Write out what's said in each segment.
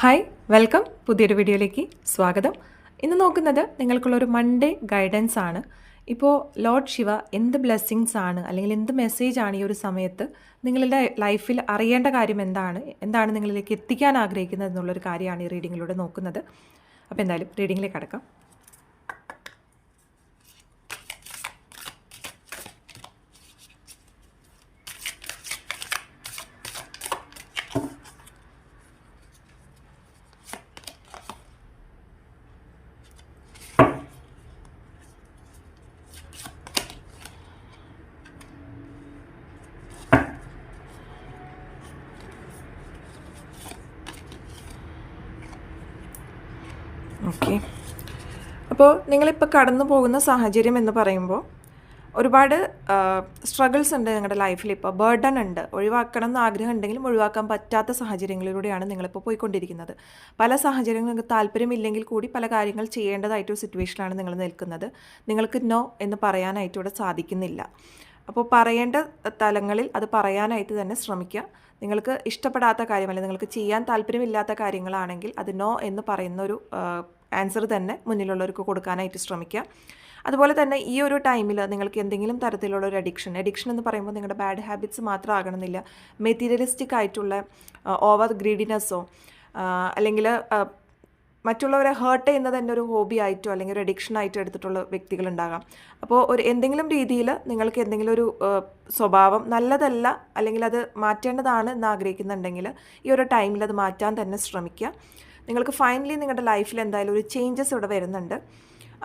Hi welcome പുതിയൊരു വീഡിയോയിലേക്ക് സ്വാഗതം. ഇന്ന് നോക്കുന്നത് നിങ്ങൾക്കുള്ളൊരു മൺഡേ ഗൈഡൻസ് ആണ്. ഇപ്പോൾ ലോർഡ് ശിവ എന്ത് ബ്ലെസ്സിങ്സ് ആണ് അല്ലെങ്കിൽ എന്ത് മെസ്സേജ് ആണ് ഈ ഒരു സമയത്ത് നിങ്ങളുടെ ലൈഫിൽ അറിയേണ്ട കാര്യം എന്താണ് നിങ്ങളിലേക്ക് എത്തിക്കാൻ ആഗ്രഹിക്കുന്നത് എന്നുള്ളൊരു കാര്യമാണ് ഈ റീഡിങ്ങിലൂടെ നോക്കുന്നത്. അപ്പോൾ എന്തായാലും റീഡിങ്ങിലേക്ക് കടക്കാം. ഓക്കെ, അപ്പോൾ നിങ്ങളിപ്പോൾ കടന്നു പോകുന്ന സാഹചര്യം എന്ന് പറയുമ്പോൾ ഒരുപാട് സ്ട്രഗിൾസ് ഉണ്ട് നിങ്ങളുടെ ലൈഫിൽ. ഇപ്പോൾ ബേർഡൻ ഉണ്ട്, ഒഴിവാക്കണം എന്ന് ആഗ്രഹം ഉണ്ടെങ്കിലും ഒഴിവാക്കാൻ പറ്റാത്ത സാഹചര്യങ്ങളിലൂടെയാണ് നിങ്ങളിപ്പോൾ പോയിക്കൊണ്ടിരിക്കുന്നത്. പല സാഹചര്യങ്ങളും നിങ്ങൾക്ക് താല്പര്യമില്ലെങ്കിൽ കൂടി പല കാര്യങ്ങൾ ചെയ്യേണ്ടതായിട്ടൊരു സിറ്റുവേഷനാണ് നിങ്ങൾ നിൽക്കുന്നത്. നിങ്ങൾക്ക് നോ എന്ന് പറയാനായിട്ട് ഇവിടെ സാധിക്കുന്നില്ല. അപ്പോൾ പറയേണ്ട തലങ്ങളിൽ അത് പറയാനായിട്ട് തന്നെ ശ്രമിക്കുക. നിങ്ങൾക്ക് ഇഷ്ടപ്പെടാത്ത കാര്യം അല്ലെങ്കിൽ നിങ്ങൾക്ക് ചെയ്യാൻ താല്പര്യമില്ലാത്ത കാര്യങ്ങളാണെങ്കിൽ അത് നോ എന്ന് പറയുന്നൊരു ആൻസർ തന്നെ മുന്നിലുള്ളവർക്ക് കൊടുക്കാനായിട്ട് ശ്രമിക്കുക. അതുപോലെ തന്നെ ഈ ഒരു ടൈമിൽ നിങ്ങൾക്ക് എന്തെങ്കിലും തരത്തിലുള്ള ഒരു അഡിക്ഷൻ എന്ന് പറയുമ്പോൾ നിങ്ങളുടെ ബാഡ് ഹാബിറ്റ്സ് മാത്രം ആകണമെന്നില്ല. മെറ്റീരിയലിസ്റ്റിക് ആയിട്ടുള്ള ഓവർ ഗ്രീഡിനെസ്സോ അല്ലെങ്കിൽ മറ്റുള്ളവരെ ഹേർട്ട് ചെയ്യുന്നത് തന്നെ ഒരു ഹോബി ആയിട്ടോ അല്ലെങ്കിൽ ഒരു അഡിക്ഷൻ ആയിട്ടോ എടുത്തിട്ടുള്ള വ്യക്തികളുണ്ടാകാം. അപ്പോൾ എന്തെങ്കിലും രീതിയിൽ നിങ്ങൾക്ക് എന്തെങ്കിലും ഒരു സ്വഭാവം നല്ലതല്ല അല്ലെങ്കിൽ അത് മാറ്റേണ്ടതാണ് എന്ന് ആഗ്രഹിക്കുന്നുണ്ടെങ്കിൽ ഈ ഒരു ടൈമിൽ അത് മാറ്റാൻ തന്നെ ശ്രമിക്കുക. നിങ്ങൾക്ക് ഫൈനലി നിങ്ങളുടെ ലൈഫിൽ എന്തായാലും ഒരു ചേഞ്ചസ് ഇവിടെ വരുന്നുണ്ട്.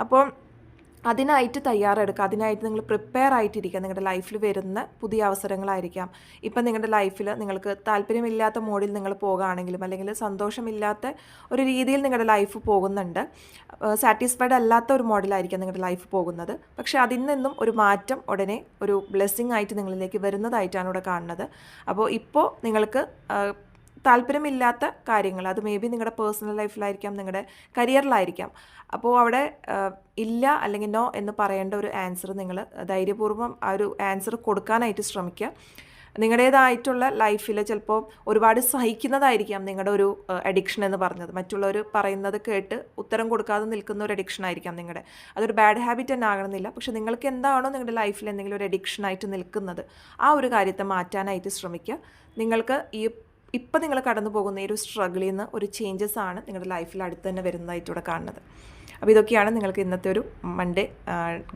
അപ്പോൾ അതിനായിട്ട് തയ്യാറെടുക്കുക, അതിനായിട്ട് നിങ്ങൾ പ്രിപ്പയർ ആയിട്ടിരിക്കുക. നിങ്ങളുടെ ലൈഫിൽ വരുന്ന പുതിയ അവസരങ്ങളായിരിക്കാം. ഇപ്പം നിങ്ങളുടെ ലൈഫിൽ നിങ്ങൾക്ക് താല്പര്യമില്ലാത്ത മോഡിൽ നിങ്ങൾ പോകുകയാണെങ്കിലും അല്ലെങ്കിൽ സന്തോഷമില്ലാത്ത ഒരു രീതിയിൽ നിങ്ങളുടെ ലൈഫ് പോകുന്നുണ്ട്, സാറ്റിസ്ഫൈഡ് അല്ലാത്ത ഒരു മോഡലായിരിക്കാം നിങ്ങളുടെ ലൈഫ് പോകുന്നത്. പക്ഷേ അതിൽ നിന്നും ഒരു മാറ്റം ഉടനെ ഒരു ബ്ലെസ്സിങ് ആയിട്ട് നിങ്ങളിലേക്ക് വരുന്നതായിട്ടാണ് ഇവിടെ കാണുന്നത്. അപ്പോൾ ഇപ്പോൾ നിങ്ങൾക്ക് താല്പര്യമില്ലാത്ത കാര്യങ്ങൾ, അത് മേ ബി നിങ്ങളുടെ പേഴ്സണൽ ലൈഫിലായിരിക്കാം, നിങ്ങളുടെ കരിയറിലായിരിക്കാം. അപ്പോൾ അവിടെ ഇല്ല അല്ലെങ്കിൽ നോ എന്ന് പറയേണ്ട ഒരു ആൻസർ നിങ്ങൾ ധൈര്യപൂർവ്വം ആ ഒരു ആൻസർ കൊടുക്കാനായിട്ട് ശ്രമിക്കുക. നിങ്ങളുടേതായിട്ടുള്ള ലൈഫിൽ ചിലപ്പോൾ ഒരുപാട് സഹിക്കുന്നതായിരിക്കാം നിങ്ങളുടെ ഒരു അഡിക്ഷൻ എന്ന് പറഞ്ഞത്. മറ്റുള്ളവർ പറയുന്നത് കേട്ട് ഉത്തരം കൊടുക്കാതെ നിൽക്കുന്ന ഒരു അഡിക്ഷൻ ആയിരിക്കാം നിങ്ങളുടെ. അതൊരു ബാഡ് ഹാബിറ്റ് തന്നെ ആകണമെന്നില്ല. പക്ഷെ നിങ്ങൾക്ക് എന്താണോ നിങ്ങളുടെ ലൈഫിൽ എന്തെങ്കിലും ഒരു അഡിക്ഷനായിട്ട് നിൽക്കുന്നത് ആ ഒരു കാര്യത്തെ മാറ്റാനായിട്ട് ശ്രമിക്കുക. നിങ്ങൾക്ക് ഇപ്പം നിങ്ങൾ കടന്നു പോകുന്ന ഈ ഒരു സ്ട്രഗിളിൽ നിന്ന് ഒരു ചേഞ്ചസ് ആണ് നിങ്ങളുടെ ലൈഫിൽ അടുത്ത് തന്നെ വരുന്നതായിട്ട് ഇവിടെ കാണുന്നത്. അപ്പോൾ ഇതൊക്കെയാണ് നിങ്ങൾക്ക് ഇന്നത്തെ ഒരു മൺഡേ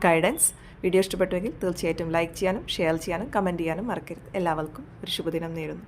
ഗൈഡൻസ്. വീഡിയോ ഇഷ്ടപ്പെട്ടുവെങ്കിൽ തീർച്ചയായിട്ടും ലൈക്ക് ചെയ്യാനും ഷെയർ ചെയ്യാനും കമൻറ്റ് ചെയ്യാനും മറക്കരുത്. എല്ലാവർക്കും ഒരു ശുഭദിനം നേരുന്നു.